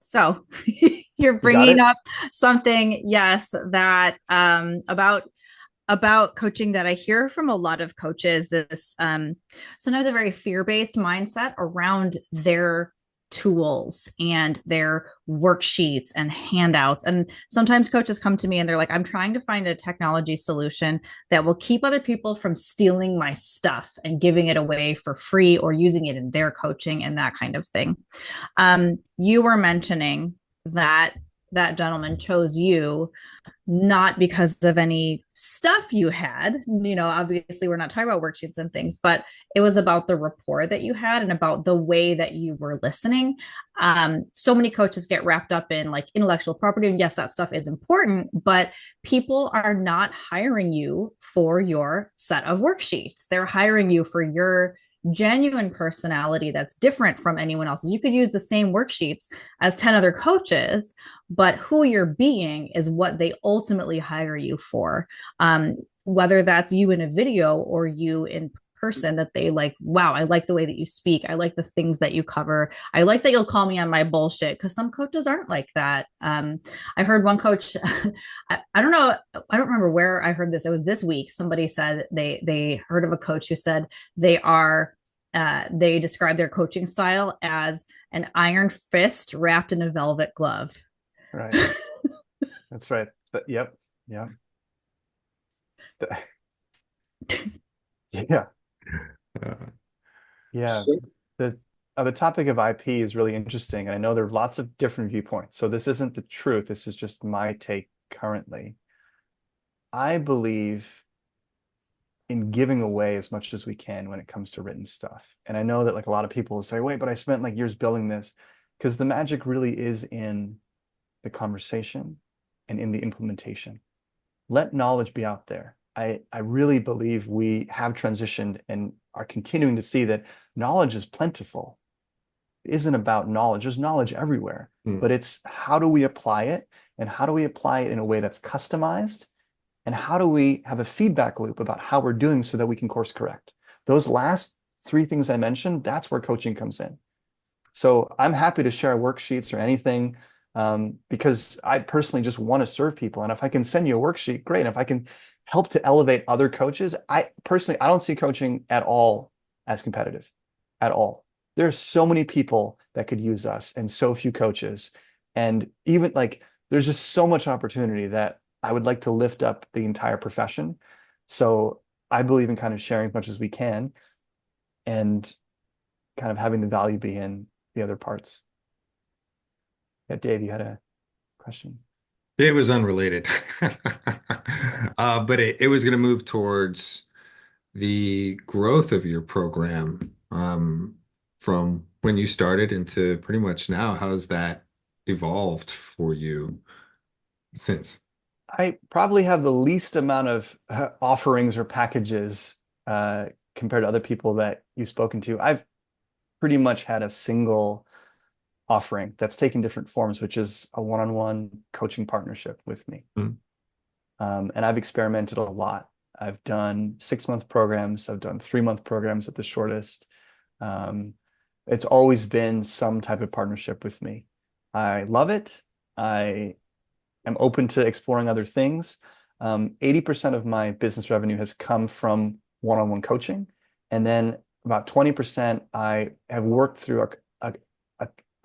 So you're You got bringing it? up something, yes, that about coaching that I hear from a lot of coaches. This sometimes a very fear-based mindset around their tools and their worksheets and handouts. And sometimes coaches come to me and they're like, I'm trying to find a technology solution that will keep other people from stealing my stuff and giving it away for free or using it in their coaching and that kind of thing. You were mentioning that that gentleman chose you not because of any stuff you had. Obviously we're not talking about worksheets and things, but it was about the rapport that you had and about the way that you were listening. So many coaches get wrapped up in like intellectual property, and yes, that stuff is important, but people are not hiring you for your set of worksheets. They're hiring you for your genuine personality that's different from anyone else's. You could use the same worksheets as 10 other coaches, but who you're being is what they ultimately hire you for. Whether that's you in a video or you in person that they like, wow, I like the way that you speak. I like the things that you cover. I like that you'll call me on my bullshit, because some coaches aren't like that. I heard one coach, I don't know, I don't remember where I heard this. It was this week. Somebody said they heard of a coach who said they describe their coaching style as an iron fist wrapped in a velvet glove. Right. That's right. But yep. Yeah. Yeah. Uh, Yeah. so The topic of IP is really interesting. And I know there are lots of different viewpoints. So this isn't the truth. This is just my take currently. I believe in giving away as much as we can when it comes to written stuff. And I know that like a lot of people will say, wait, but I spent like years building this, because the magic really is in the conversation and in the implementation. Let knowledge be out there. I really believe we have transitioned and are continuing to see that knowledge is plentiful. It isn't about knowledge. There's knowledge everywhere, mm, but it's how do we apply it, and how do we apply it in a way that's customized, and how do we have a feedback loop about how we're doing so that we can course correct. Those last three things I mentioned, that's where coaching comes in. So I'm happy to share worksheets or anything, because I personally just want to serve people. And if I can send you a worksheet, great. And if I can help to elevate other coaches, I personally, I don't see coaching at all as competitive at all. There are so many people that could use us and so few coaches. And even like, there's just so much opportunity that I would like to lift up the entire profession. So I believe in kind of sharing as much as we can and kind of having the value be in the other parts. Yeah, Dave, you had a question. it was unrelated. But it was going to move towards the growth of your program from when you started into pretty much now. How's that evolved for you since? I probably have the least amount of offerings or packages compared to other people that you've spoken to. I've pretty much had a single offering that's taken different forms, which is a one-on-one coaching partnership with me. Mm, And I've experimented a lot. I've done 6-month programs. I've done 3-month programs at the shortest. Um, it's always been some type of partnership with me. I love it. I am open to exploring other things. 80% of my business revenue has come from one-on-one coaching. And then about 20% I have worked through a,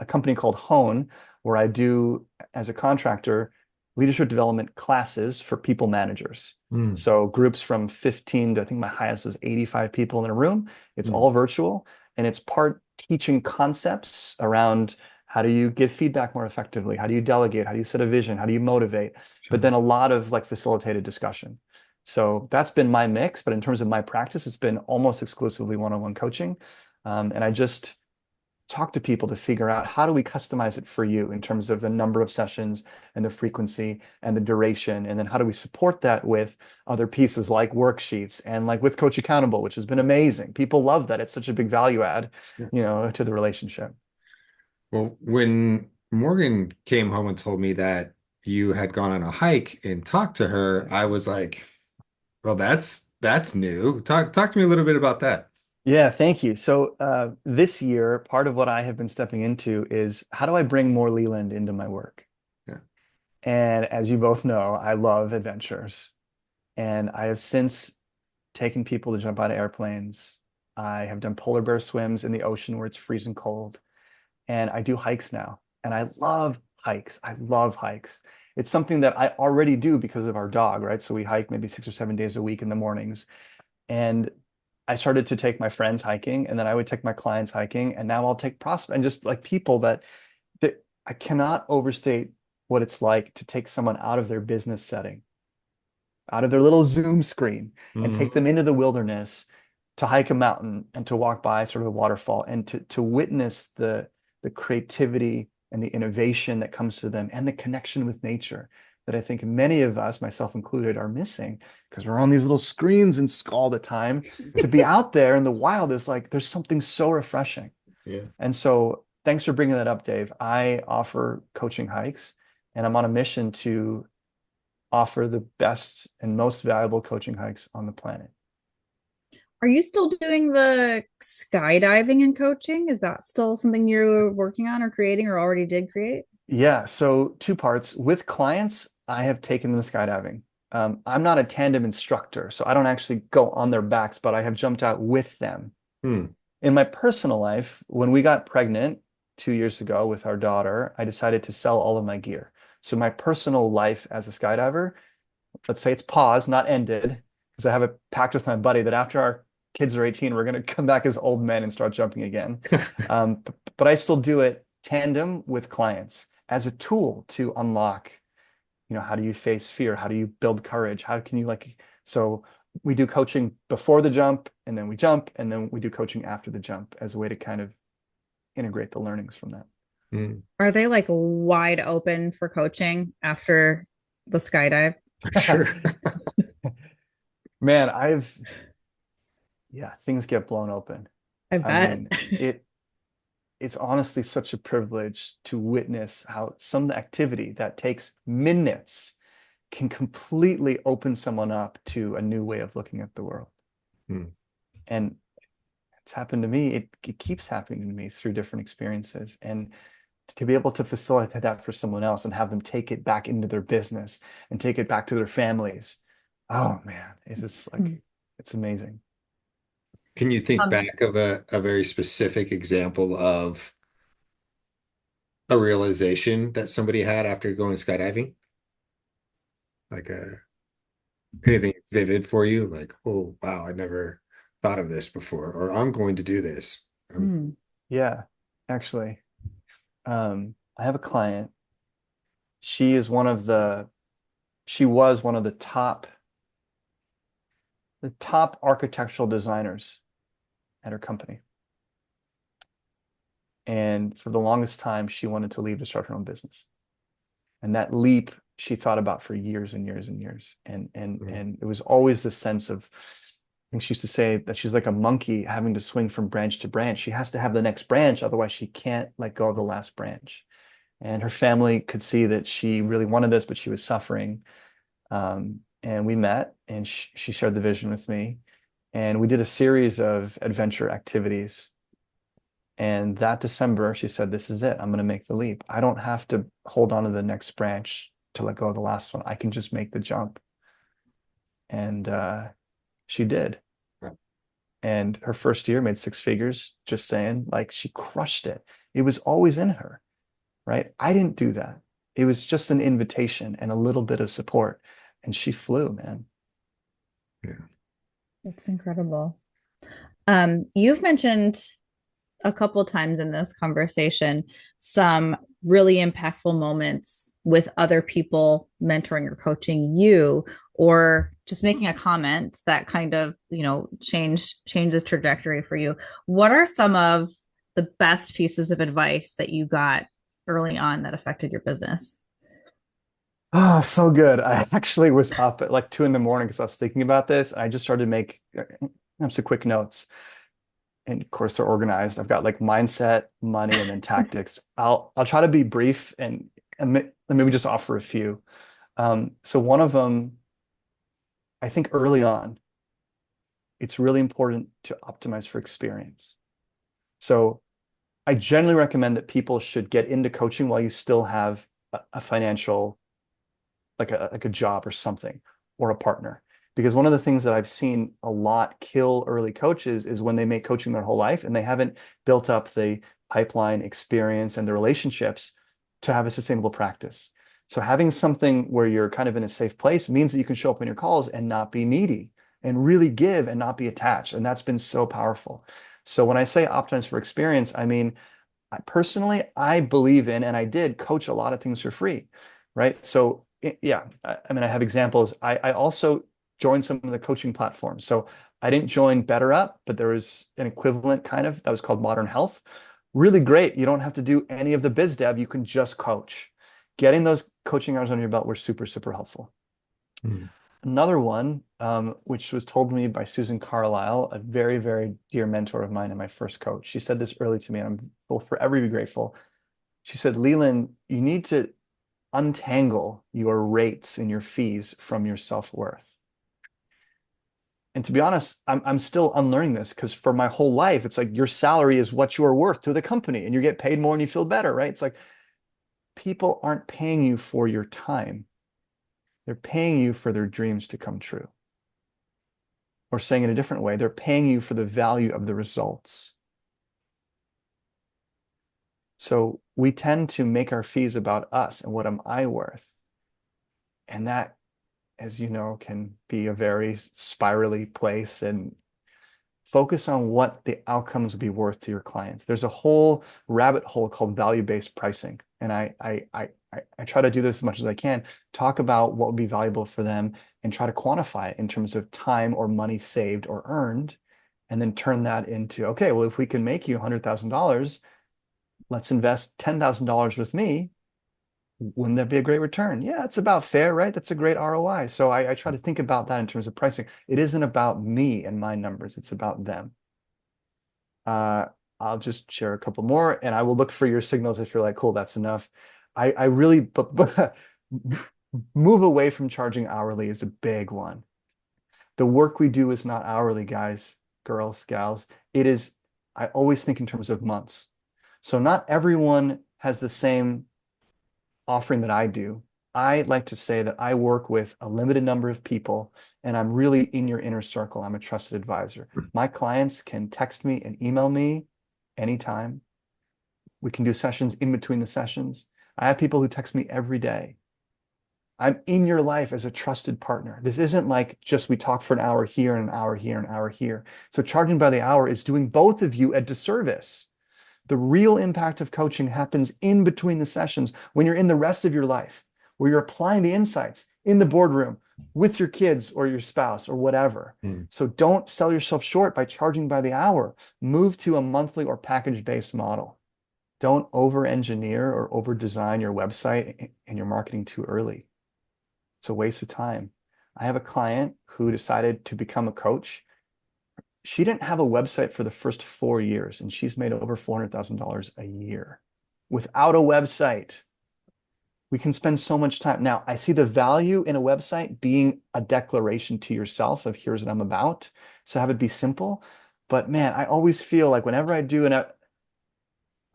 a company called Hone, where I do, as a contractor, leadership development classes for people managers. mm, So groups from 15 to, I think my highest was 85 people in a room. It's mm. all virtual, and it's part teaching concepts around how do you give feedback more effectively? How do you delegate? How do you set a vision? How do you motivate? But Sure. then a lot of like facilitated discussion. So that's been my mix. But in terms of my practice, it's been almost exclusively one-on-one coaching. And I just talk to people to figure out how do we customize it for you in terms of the number of sessions and the frequency and the duration. And then how do we support that with other pieces like worksheets and like with Coach Accountable, which has been amazing. People love that. It's such a big value add, Yeah. to the relationship. Well, when Morgan came home and told me that you had gone on a hike and talked to her, I was like, well, that's new. Talk to me a little bit about that. Yeah, thank you. So this year, part of what I have been stepping into is how do I bring more Leland into my work? Yeah. And as you both know, I love adventures. And I have since taken people to jump out of airplanes. I have done polar bear swims in the ocean where it's freezing cold. And I do hikes now. And I love hikes. I love hikes. It's something that I already do because of our dog, right? So we hike maybe 6 or 7 days a week in the mornings. And I started to take my friends hiking, and then I would take my clients hiking, and now I'll take prospects and just like people that I cannot overstate what it's like to take someone out of their business setting, out of their little Zoom screen, and take Mhm. them into the wilderness to hike a mountain and to walk by sort of a waterfall and to witness the creativity and the innovation that comes to them and the connection with nature that I think many of us, myself included, are missing because we're on these little screens and all the time. To be out there in the wild is like there's something so refreshing. Yeah. And so thanks for bringing that up, Dave. I offer coaching hikes, and I'm on a mission to offer the best and most valuable coaching hikes on the planet. Are you still doing the skydiving and coaching? Is that still something you're working on or creating or already did create? Yeah, so two parts. With clients, I have taken them skydiving. I'm not a tandem instructor, so I don't actually go on their backs, but I have jumped out with them. Hmm. In my personal life, when we got pregnant 2 years ago with our daughter, I decided to sell all of my gear. So my personal life as a skydiver, let's say it's paused, not ended, because I have a pact with my buddy that after our kids are 18, we're going to come back as old men and start jumping again. But I still do it tandem with clients as a tool to unlock, how do you face fear? How do you build courage? How can you so we do coaching before the jump and then we jump and then we do coaching after the jump as a way to kind of integrate the learnings from that. Hmm. Are they like wide open for coaching after the skydive? I'm sure. Man, yeah, things get blown open. I I bet. mean, it's honestly such a privilege to witness how some activity that takes minutes can completely open someone up to a new way of looking at the world. Hmm. And it's happened to me. It keeps happening to me through different experiences. And to be able to facilitate that for someone else and have them take it back into their business and take it back to their families. Oh man, it is like it's amazing. Can you think Um, back of a very specific example of a realization that somebody had after going skydiving? Like anything vivid for you? Like, oh wow, I never thought of this before, or I'm going to do this. hmm. Yeah, actually. I have a client. She is one of the she was one of the top architectural designers at her company. And for the longest time, she wanted to leave to start her own business. And that leap she thought about for years and years and years. And and Mm. and it was always the sense of, I think she used to say that she's like a monkey having to swing from branch to branch. She has to have the next branch, otherwise she can't let go of the last branch. And her family could see that she really wanted this, but she was suffering. And we met, and she shared the vision with me, and we did a series of adventure activities. And that December, she said, "This is it. I'm going to make the leap. I don't have to hold on to the next branch to let go of the last one. I can just make the jump." And she did. And her first year made six figures, just saying, like she crushed it. It was always in her, right? I didn't do that. It was just an invitation and a little bit of support. And she flew, man. Yeah. That's incredible. You've mentioned a couple times in this conversation some really impactful moments with other people mentoring or coaching you or just making a comment that kind of change the trajectory for you. What are some of the best pieces of advice that you got early on that affected your business? Oh, so good. I actually was up at like 2 in the morning because I was thinking about this. And I just started to make some quick notes. And of course, they're organized. I've got like mindset, money, and then tactics. I'll try to be brief and maybe just offer a few. So one of them, I think early on, it's really important to optimize for experience. So I generally recommend that people should get into coaching while you still have a financial, like a job or something, or a partner. Because one of the things that I've seen a lot kill early coaches is when they make coaching their whole life and they haven't built up the pipeline experience and the relationships to have a sustainable practice. So having something where you're kind of in a safe place means that you can show up on your calls and not be needy and really give and not be attached. And that's been so powerful. So when I say optimize for experience, I mean, personally, I believe in, and I did coach a lot of things for free, right? So yeah, I mean, I have examples. I also joined some of the coaching platforms. So I didn't join BetterUp, but there was an equivalent kind of that was called Modern Health. Really great. You don't have to do any of the biz dev. You can just coach. Getting those coaching hours under your belt were super, super helpful. Mm. Another one, which was told to me by Susan Carlisle, a very, very dear mentor of mine and my first coach. She said this early to me, and will forever be grateful. She said, "Leland, you need to untangle your rates and your fees from your self-worth." And to be honest, I'm still unlearning this because for my whole life, it's like your salary is what you are worth to the company and you get paid more and you feel better, right? It's like people aren't paying you for your time. They're paying you for their dreams to come true. Or saying it a different way, they're paying you for the value of the results. So we tend to make our fees about us and what am I worth? And that, as you know, can be a very spirally place and focus on what the outcomes would be worth to your clients. There's a whole rabbit hole called value-based pricing. And I try to do this as much as I can, talk about what would be valuable for them and try to quantify it in terms of time or money saved or earned, and then turn that into, okay, well, if we can make you $100,000, let's invest $10,000 with me. Wouldn't that be a great return? Yeah, it's about fair, right? That's a great ROI. So I try to think about that in terms of pricing. It isn't about me and my numbers, it's about them. Uh, I'll just share a couple more and I will look for your signals if you're like, cool, that's enough. I really, but move away from charging hourly is a big one. The work we do is not hourly, guys, girls, gals. It is, I always think in terms of months. So not everyone has the same offering that I do. I like to say that I work with a limited number of people and I'm really in your inner circle. I'm a trusted advisor. My clients can text me and email me anytime. We can do sessions in between the sessions. I have people who text me every day. I'm in your life as a trusted partner. This isn't like just we talk for an hour here and an hour here and an hour here. So charging by the hour is doing both of you a disservice. The real impact of coaching happens in between the sessions when you're in the rest of your life, where you're applying the insights in the boardroom with your kids or your spouse or whatever. So don't sell yourself short by charging by the hour. Move to a monthly or package-based model. Don't over-engineer or over-design your website and your marketing too early. It's a waste of time. I have a client who decided to become a coach. She didn't have a website for the first 4 years, and she's made over $400,000 a year without a website. We can spend so much time. Now, I see the value in a website being a declaration to yourself of here's what I'm about. So have it be simple. But man, I always feel like whenever I do a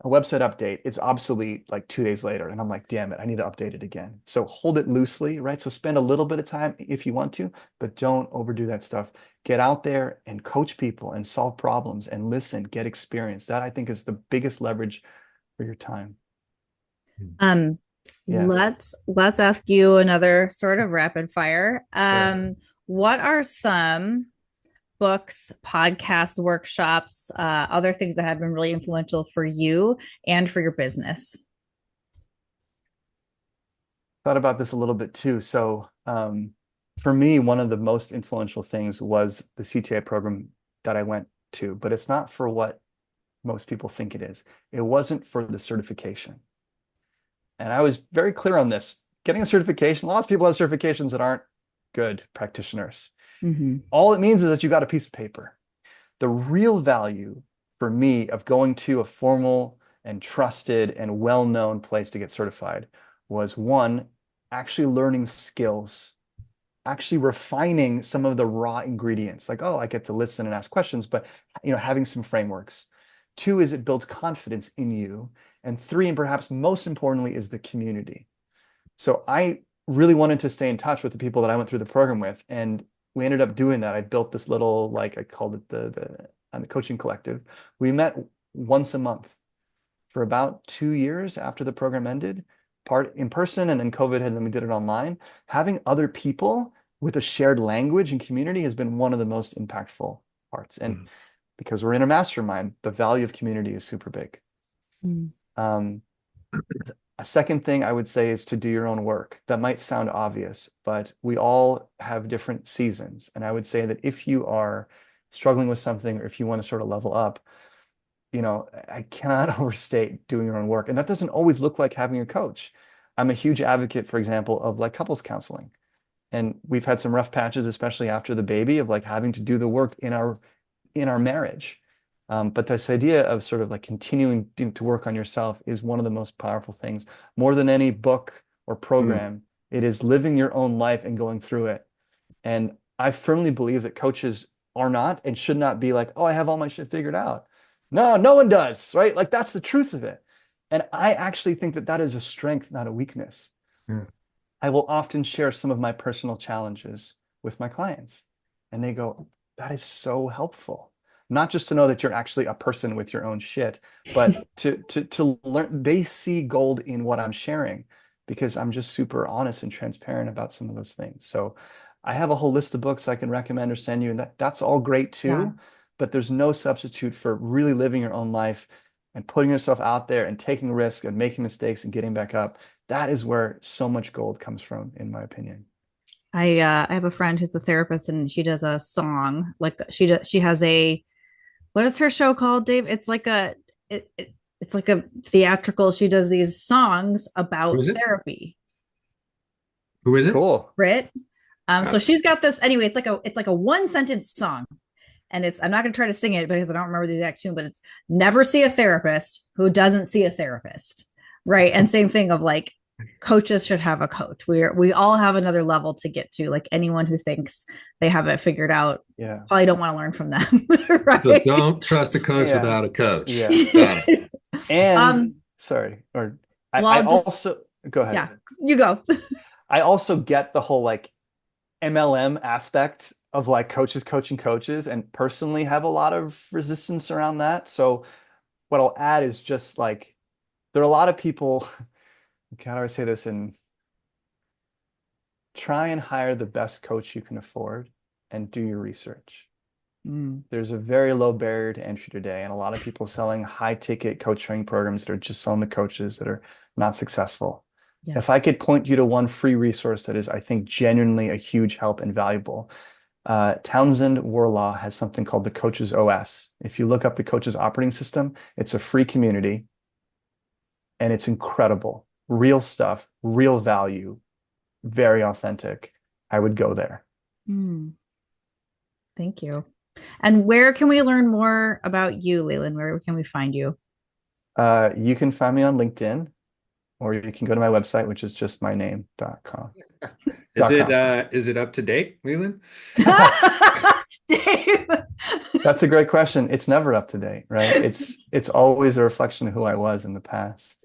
website update, it's obsolete like 2 days later. And I'm like, damn it, I need to update it again. So hold it loosely, right? So spend a little bit of time if you want to, but don't overdo that stuff. Get out there and coach people and solve problems and listen, get experience. That I think is the biggest leverage for your time. Um, Yes, let's ask you another sort of rapid fire. sure. What are some books, podcasts, workshops, other things that have been really influential for you and for your business? Thought about this a little bit too. So for me, one of the most influential things was the CTA program that I went to, but it's not for what most people think it is. It wasn't for the certification. And I was very clear on this. Getting a certification, lots of people have certifications that aren't good practitioners. Mm-hmm. All it means is that you got a piece of paper. The real value for me of going to a formal and trusted and well-known place to get certified was one, actually learning skills, actually refining some of the raw ingredients. Like, oh, I get to listen and ask questions, but having some frameworks. Two is it builds confidence in you. And three, and perhaps most importantly, is the community. So I really wanted to stay in touch with the people that I went through the program with, and we ended up doing that. I built this little, like I called it the coaching collective. We met once a month for about 2 years after the program ended, part in person, and then COVID hit, and we did it online. Having other people with a shared language and community has been one of the most impactful parts. And because we're in a mastermind, the value of community is super big. Mm-hmm. A second thing I would say is to do your own work. That might sound obvious, but we all have different seasons. And I would say that if you are struggling with something or if you want to sort of level up, I cannot overstate doing your own work. And that doesn't always look like having a coach. I'm a huge advocate, for example, of like couples counseling. And we've had some rough patches, especially after the baby, of like having to do the work in our marriage. But this idea of sort of like continuing to work on yourself is one of the most powerful things. More than any book or program, it is living your own life and going through it. And I firmly believe that coaches are not and should not be like, oh, I have all my shit figured out. No, no one does, right? Like that's the truth of it. And I actually think that that is a strength, not a weakness. Yeah. I will often share some of my personal challenges with my clients, and they go, that is so helpful. Not just to know that you're actually a person with your own shit, but to learn, they see gold in what I'm sharing because I'm just super honest and transparent about some of those things. So I have a whole list of books I can recommend or send you, and that's all great Yeah. too. But there's no substitute for really living your own life and putting yourself out there and taking risks and making mistakes and getting back up. That is where so much gold comes from, in my opinion. I have a friend who's a therapist and she does a song like she has a what is her show called, Dave? It's like it's like a theatrical. She does these songs Who about is it? therapy. Who is it? Cool. Brit. Uh, So she's got this anyway. It's like a one sentence song, and it's I'm not going to try to sing it because I don't remember the exact tune, but it's never see a therapist who doesn't see a therapist, right? And same thing of like coaches should have a coach. We all have another level to get to. Like anyone who thinks they have it figured out Yeah. probably don't want to learn from them, so right? don't trust a coach Yeah. without a coach. Yeah. Got it. And um, sorry, or well, I I'll just also go ahead. yeah, you go. I also get the whole like MLM aspect of like coaches coaching coaches and personally have a lot of resistance around that. So what I'll add is just like there are a lot of people, how do I say this, and try and hire the best coach you can afford and do your research. Mm, There's a very low barrier to entry today, and a lot of people selling high ticket coach training programs that are just selling the coaches that are not successful. yeah. If I could point you to one free resource that is, I think, genuinely a huge help and valuable, Townsend Warlaw has something called the Coaches OS. If you look up the Coaches Operating System, it's a free community and it's incredible. Real stuff, real value, very authentic. I would go there. Mm, thank you. And where can we learn more about you, Leland? Where can we find you? You can find me on LinkedIn, or you can go to my website, which is just my name.com. Is it up to date, Leland? Dave. That's a great question. It's never up to date, right? It's always a reflection of who I was in the past.